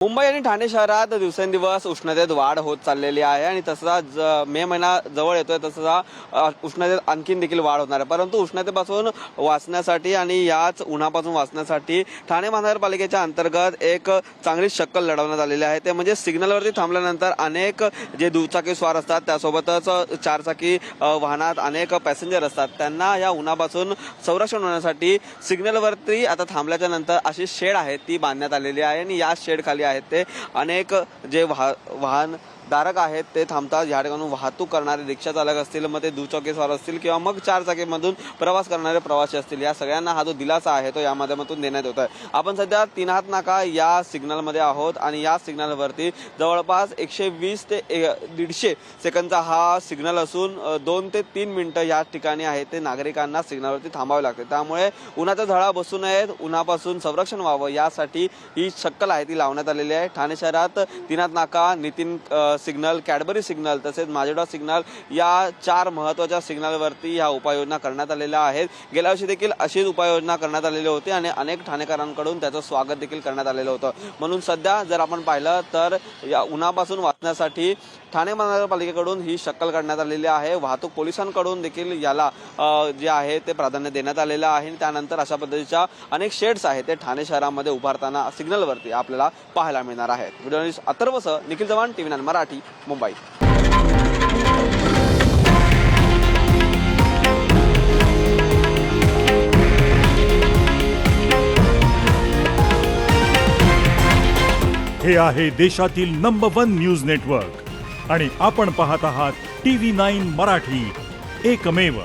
मुंबई आणि ठाणे शहरात दिवसेंदिवस उष्णतेत वाढ होत चाललेली आहे आणि तसाच मे महिना जवळ येतोय तसा उष्णतेत आणखीन देखील वाढ होणार आहे। परंतु उष्णतेपासून वाचण्यासाठी आणि याच उन्हापासून वाचण्यासाठी ठाणे महानगरपालिकेच्या अंतर्गत एक चांगली शक्कल लढवण्यात आलेली आहे। ते म्हणजे सिग्नलवरती थांबल्यानंतर अनेक जे दुचाकी स्वार असतात त्यासोबतच चारचाकी वाहनात अनेक पॅसेंजर असतात त्यांना या उन्हापासून संरक्षण होण्यासाठी सिग्नलवरती आता थांबल्याच्या नंतर अशी शेड आहे ती बांधण्यात आलेली आहे आणि या शेड खाली आहेत ते अनेक जे वाहनधारक आहेत ते थांबतात। या ठिकाणी वाहतूक करणारे रिक्षा चालक असतील, मग ते दुचाकीस्वार असतील किंवा मग चारचाकीमधून प्रवास करणारे प्रवासी असतील, या सगळ्यांना हा जो दिलासा आहे तो या माध्यमातून देण्यात येत आहे। आपण सध्या 3 हात नाका या सिग्नलमध्ये आहोत आणि या सिग्नलवरती जवळपास 120 ते 150 सेकंदचा हा सिग्नल असून 2 ते 3 मिनिटं या ठिकाणी आहे ते नागरिकांना सिग्नलवरती थांबावे लागते। त्यामुळे उन्हाचा झळा बसू नये, उन्हापासून संरक्षण व्हावं यासाठी ही शक्कल आहे ती लावण्यात आलेली आहे। ठाणे शहरात 3 हात नाका, नितीन सिग्नल, कॅडबरी सिग्नल तसेच माजोडा सिग्नल या 4 महत्त्वाच्या सिग्नलवरती ह्या उपाययोजना करण्यात आलेल्या आहेत। गेल्या वर्षी देखील अशीच उपाययोजना करण्यात आलेली होती आणि अनेक ठाणेकरांकडून त्याचं स्वागत देखील करण्यात आलेलं होतं। म्हणून सध्या जर आपण पाहिलं तर या उन्हापासून वाचण्यासाठी ठाणे महानगरपालिकेकडून ही शक्कल करण्यात आलेली आहे। वाहतूक पोलिसांकडून देखील याला जे आहे ते प्राधान्य देण्यात आलेलं आहे। त्यानंतर अशा पद्धतीच्या अनेक शेड्स आहेत ते ठाणे शहरामध्ये उभारताना सिग्नलवरती आपल्याला पाहायला मिळणार आहेत। व्हिडिओ जर्नलिस्ट अथर्वसह निखिल चव्हाण, TV9 मराठी, मुंबई। हे आहे देशातील नंबर 1 न्यूज नेटवर्क आणि आपण पाहत आहात TV9 मराठी, एकमेव।